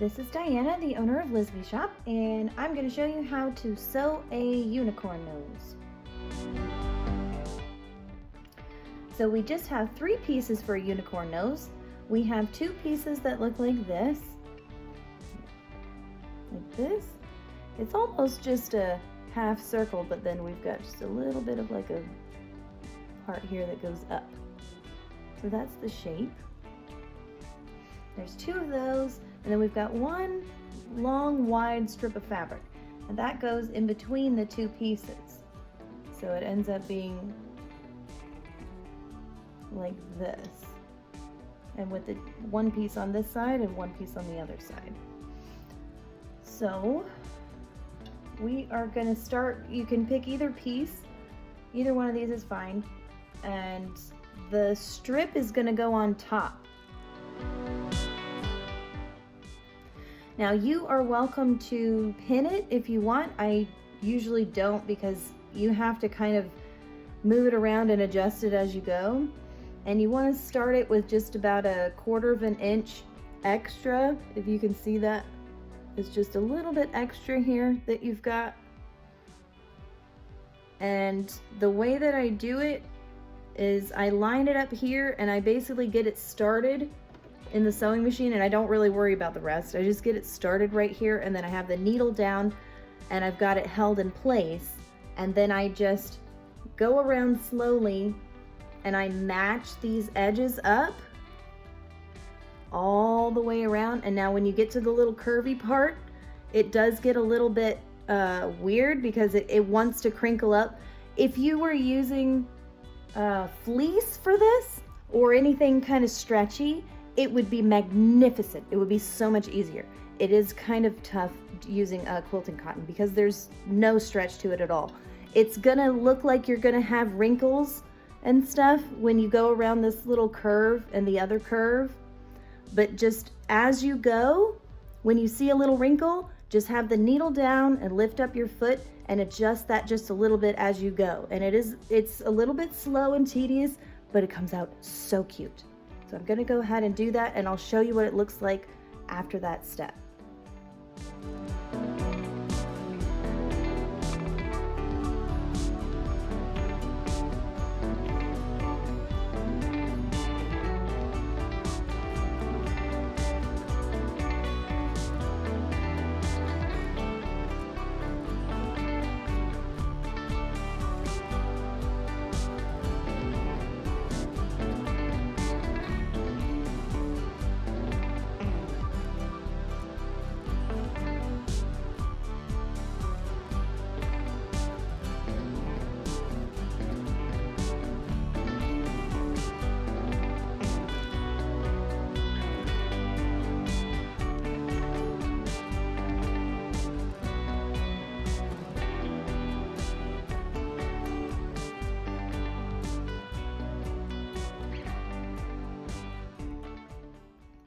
This is Diana, the owner of Lizby Shop, and I'm going to show you how to sew a unicorn nose. So we just have 3 pieces for a unicorn nose. We have 2 pieces that look like this. It's almost just a half circle, but then we've got just a little bit of like a part here that goes up. So that's the shape. There's 2 of those, and then we've got 1 long wide strip of fabric, and that goes in between the 2 pieces. So it ends up being like this, and with the 1 piece on this side and 1 piece on the other side. So we are going to start. You can pick either piece, either one of these is fine, and the strip is going to go on top. Now you are welcome to pin it if you want. I usually don't, because you have to kind of move it around and adjust it as you go. And you want to start it with just about a 1/4 of an inch extra. If you can see that, it's just a little bit extra here that you've got. And the way that I do it is I line it up here, and I basically get it started in the sewing machine, and I don't really worry about the rest. I just get it started right here, and then I have the needle down and I've got it held in place, and then I just go around slowly and I match these edges up all the way around. And now when you get to the little curvy part, it does get a little bit weird because it wants to crinkle up. If you were using fleece for this or anything kind of stretchy, it would be magnificent. It would be so much easier. It is kind of tough using quilting cotton because there's no stretch to it at all. It's gonna look like you're gonna have wrinkles and stuff when you go around this little curve and the other curve, but just as you go, when you see a little wrinkle, just have the needle down and lift up your foot and adjust that just a little bit as you go. And it's a little bit slow and tedious, but it comes out so cute. So I'm gonna go ahead and do that, and I'll show you what it looks like after that step.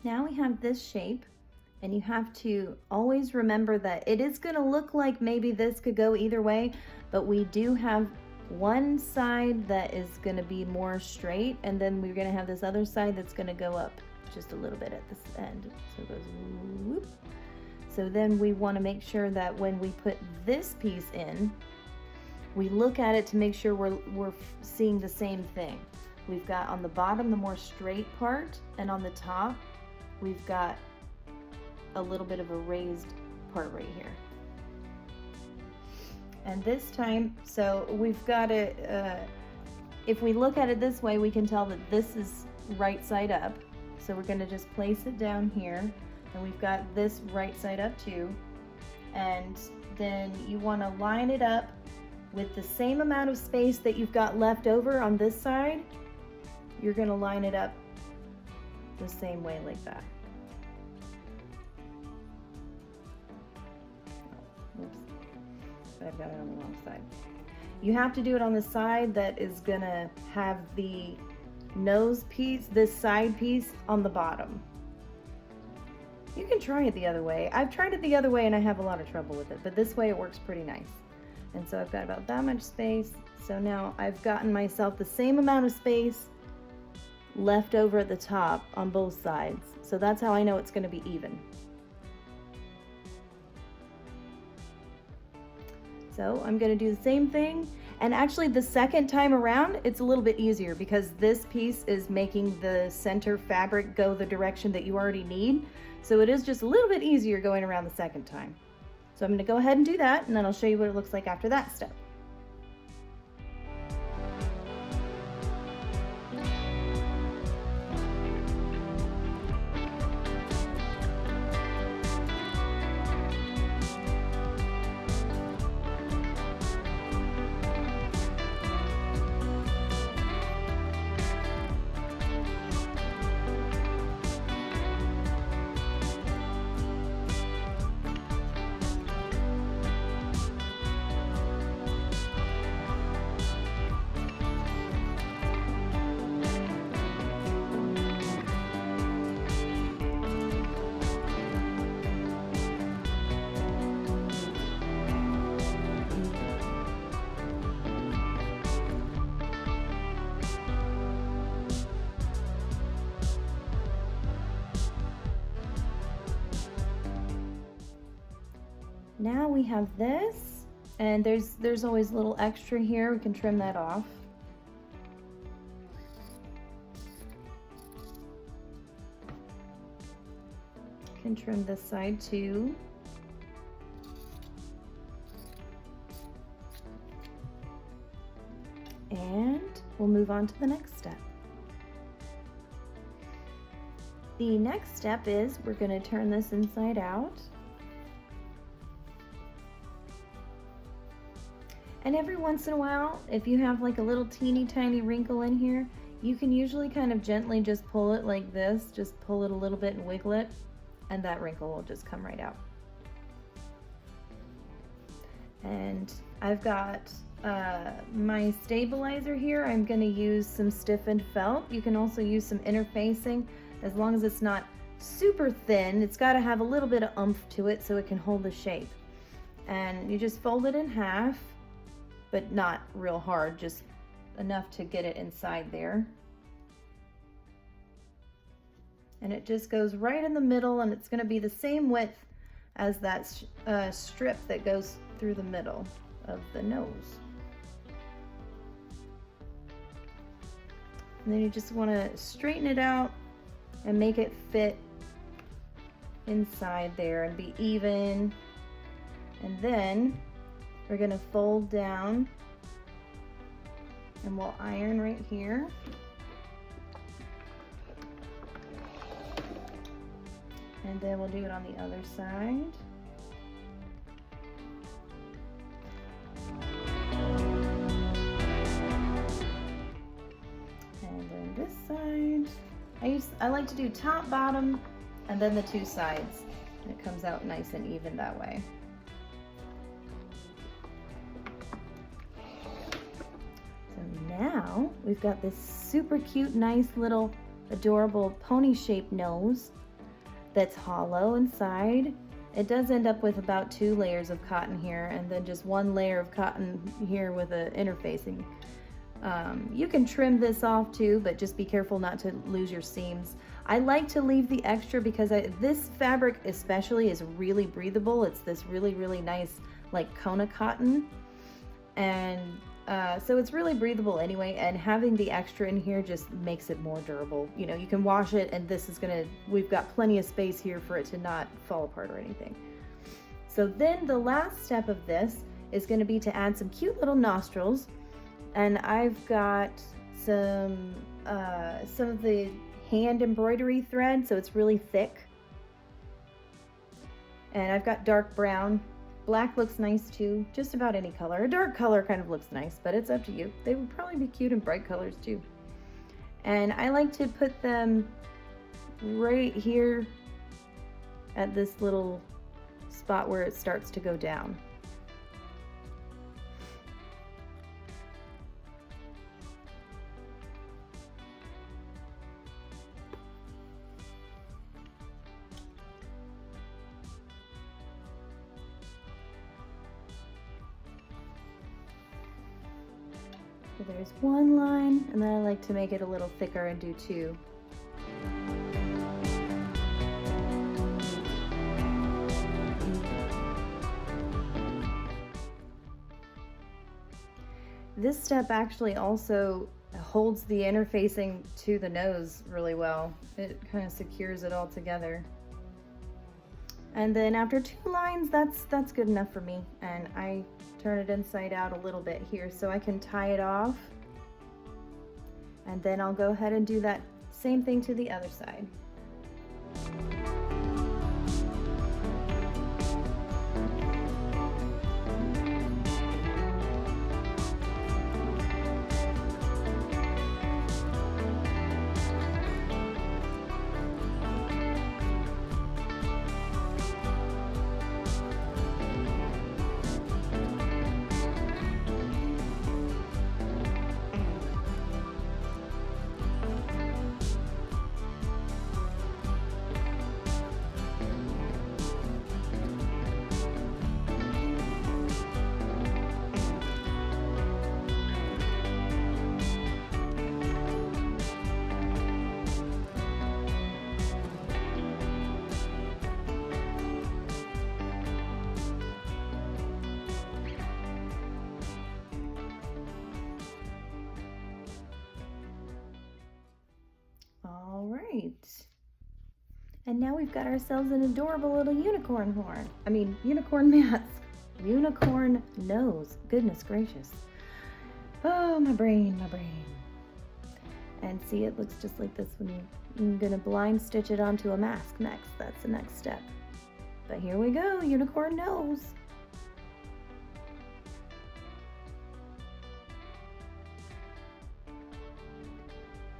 Now we have this shape, and you have to always remember that it is going to look like maybe this could go either way, but we do have one side that is going to be more straight, and then we're going to have this other side that's going to go up just a little bit at this end. So it goes whoop. So then we want to make sure that when we put this piece in, we look at it to make sure we're seeing the same thing. We've got on the bottom the more straight part, and on the top we've got a little bit of a raised part right here. And this time, so we've got it, if we look at it this way, we can tell that this is right side up. So we're gonna just place it down here, and we've got this right side up too. And then you wanna line it up with the same amount of space that you've got left over on this side. You're gonna line it up the same way like that. Oops, but I've got it on the wrong side. You have to do it on the side that is gonna have the nose piece, this side piece on the bottom. You can try it the other way. I've tried it the other way and I have a lot of trouble with it, but this way it works pretty nice. And so I've got about that much space. So now I've gotten myself the same amount of space left over at the top on both sides. So that's how I know it's going to be even. So I'm going to do the same thing, and actually the second time around it's a little bit easier because this piece is making the center fabric go the direction that you already need. So it is just a little bit easier going around the second time. So I'm going to go ahead and do that, and then I'll show you what it looks like after that step. Now we have this, and there's always a little extra here. We can trim that off. Can trim this side too. And we'll move on to the next step. The next step is we're going to turn this inside out. And every once in a while, if you have like a little teeny tiny wrinkle in here, you can usually kind of gently just pull it like this, just pull it a little bit and wiggle it, and that wrinkle will just come right out. And I've got my stabilizer here. I'm going to use some stiffened felt. You can also use some interfacing, as long as it's not super thin. It's got to have a little bit of oomph to it so it can hold the shape. And you just fold it in half, but not real hard, just enough to get it inside there. And it just goes right in the middle, and it's going to be the same width as that strip that goes through the middle of the nose. And then you just want to straighten it out and make it fit inside there and be even. And then we're going to fold down, and we'll iron right here. And then we'll do it on the other side. And then this side. I like to do top, bottom, and then the two sides. And it comes out nice and even that way. Now we've got this super cute, nice little adorable pony-shaped nose that's hollow inside. It does end up with about 2 layers of cotton here, and then just 1 layer of cotton here with an interfacing. You can trim this off too, but just be careful not to lose your seams. I like to leave the extra because this fabric especially is really breathable. It's this really, really nice like Kona cotton, and so it's really breathable anyway, and having the extra in here just makes it more durable. You know, you can wash it, and this is we've got plenty of space here for it to not fall apart or anything. So then the last step of this is going to be to add some cute little nostrils, and I've got some of the hand embroidery thread, so it's really thick, and I've got dark brown. Black looks nice too, just about any color. A dark color kind of looks nice, but it's up to you. They would probably be cute in bright colors too. And I like to put them right here at this little spot where it starts to go down. So there's 1 line, and then I like to make it a little thicker and do 2. This step actually also holds the interfacing to the nose really well. It kind of secures it all together. And then after 2 lines, that's good enough for me. And I turn it inside out a little bit here so I can tie it off. And then I'll go ahead and do that same thing to the other side. All right. And now we've got ourselves an adorable little unicorn horn. Unicorn mask. Unicorn nose. Goodness gracious. Oh, my brain. And see, it looks just like this when I'm gonna blind stitch it onto a mask next. That's the next step. But here we go, unicorn nose.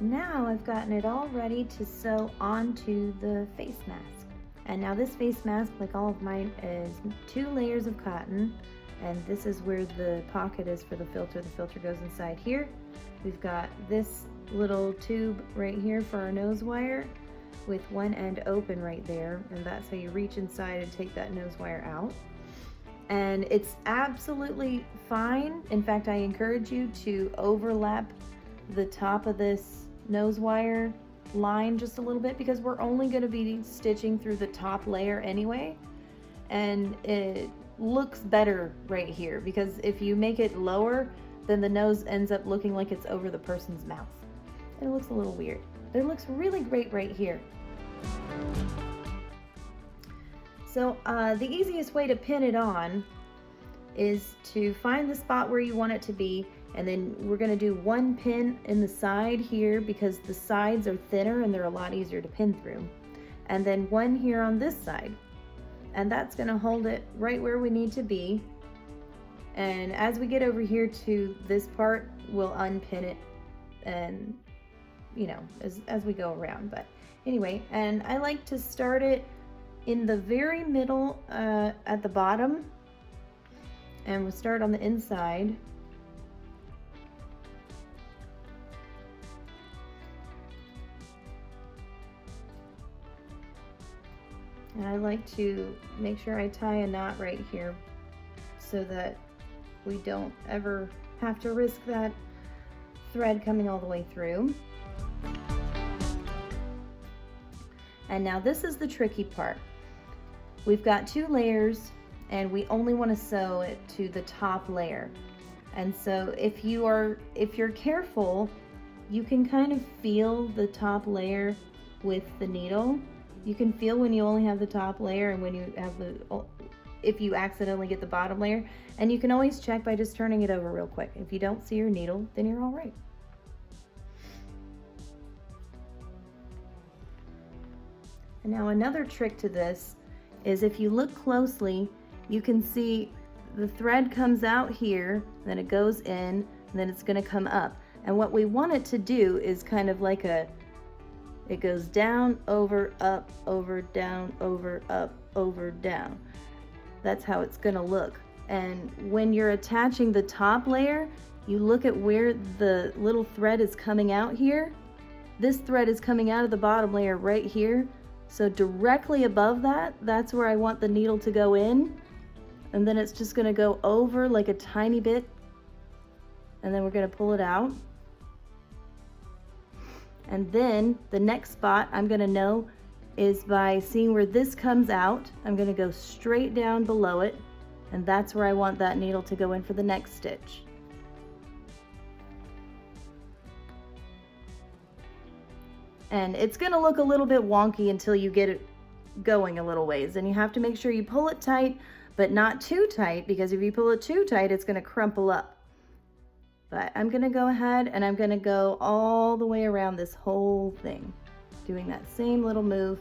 Now I've gotten it all ready to sew onto the face mask. And now this face mask, like all of mine, is 2 layers of cotton. And this is where the pocket is for the filter. The filter goes inside here. We've got this little tube right here for our nose wire with one end open right there. And that's how you reach inside and take that nose wire out. And it's absolutely fine. In fact, I encourage you to overlap the top of this nose wire line just a little bit, because we're only going to be stitching through the top layer anyway, and it looks better right here, because if you make it lower, then the nose ends up looking like it's over the person's mouth. It looks a little weird, but it looks really great right here. So the easiest way to pin it on is to find the spot where you want it to be, and then we're going to do 1 pin in the side here because the sides are thinner and they're a lot easier to pin through, and then 1 here on this side, and that's going to hold it right where we need to be. And as we get over here to this part, we'll unpin it, and as we go around. But anyway, and I like to start it in the very middle at the bottom, and we'll start on the inside. And I like to make sure I tie a knot right here so that we don't ever have to risk that thread coming all the way through. And now this is the tricky part. We've got 2 layers and we only want to sew it to the top layer. And so if you're careful, you can kind of feel the top layer with the needle. You can feel when you only have the top layer and when you have if you accidentally get the bottom layer. And you can always check by just turning it over real quick. If you don't see your needle, then you're all right. And now another trick to this is, if you look closely, you can see the thread comes out here, then it goes in, and then it's going to come up. And what we want it to do is kind of like it goes down, over, up, over, down, over, up, over, down. That's how it's going to look. And when you're attaching the top layer, you look at where the little thread is coming out here. This thread is coming out of the bottom layer right here. So directly above that, that's where I want the needle to go in. And then it's just going to go over like a tiny bit. And then we're going to pull it out. And then the next spot I'm going to know is by seeing where this comes out. I'm going to go straight down below it, and that's where I want that needle to go in for the next stitch. And it's gonna look a little bit wonky until you get it going a little ways. And you have to make sure you pull it tight, but not too tight, because if you pull it too tight, it's gonna crumple up. But I'm gonna go ahead and I'm gonna go all the way around this whole thing, doing that same little move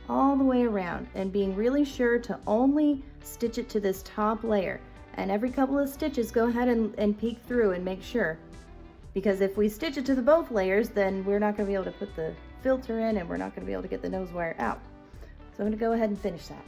all the way around and being really sure to only stitch it to this top layer. And every couple of stitches, go ahead and peek through and make sure. Because if we stitch it to the both layers, then we're not gonna be able to put the filter in and we're not gonna be able to get the nose wire out. So I'm gonna go ahead and finish that.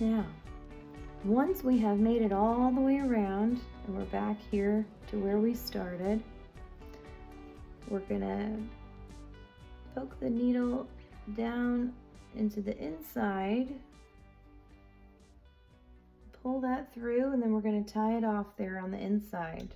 Now, once we have made it all the way around and we're back here to where we started, we're gonna poke the needle down into the inside, pull that through, and then we're gonna tie it off there on the inside.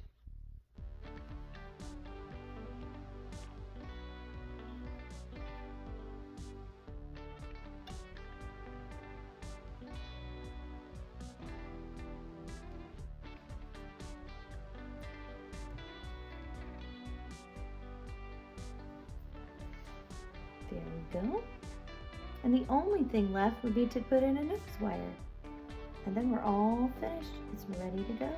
There we go. And the only thing left would be to put in a nose wire. And then we're all finished. It's ready to go.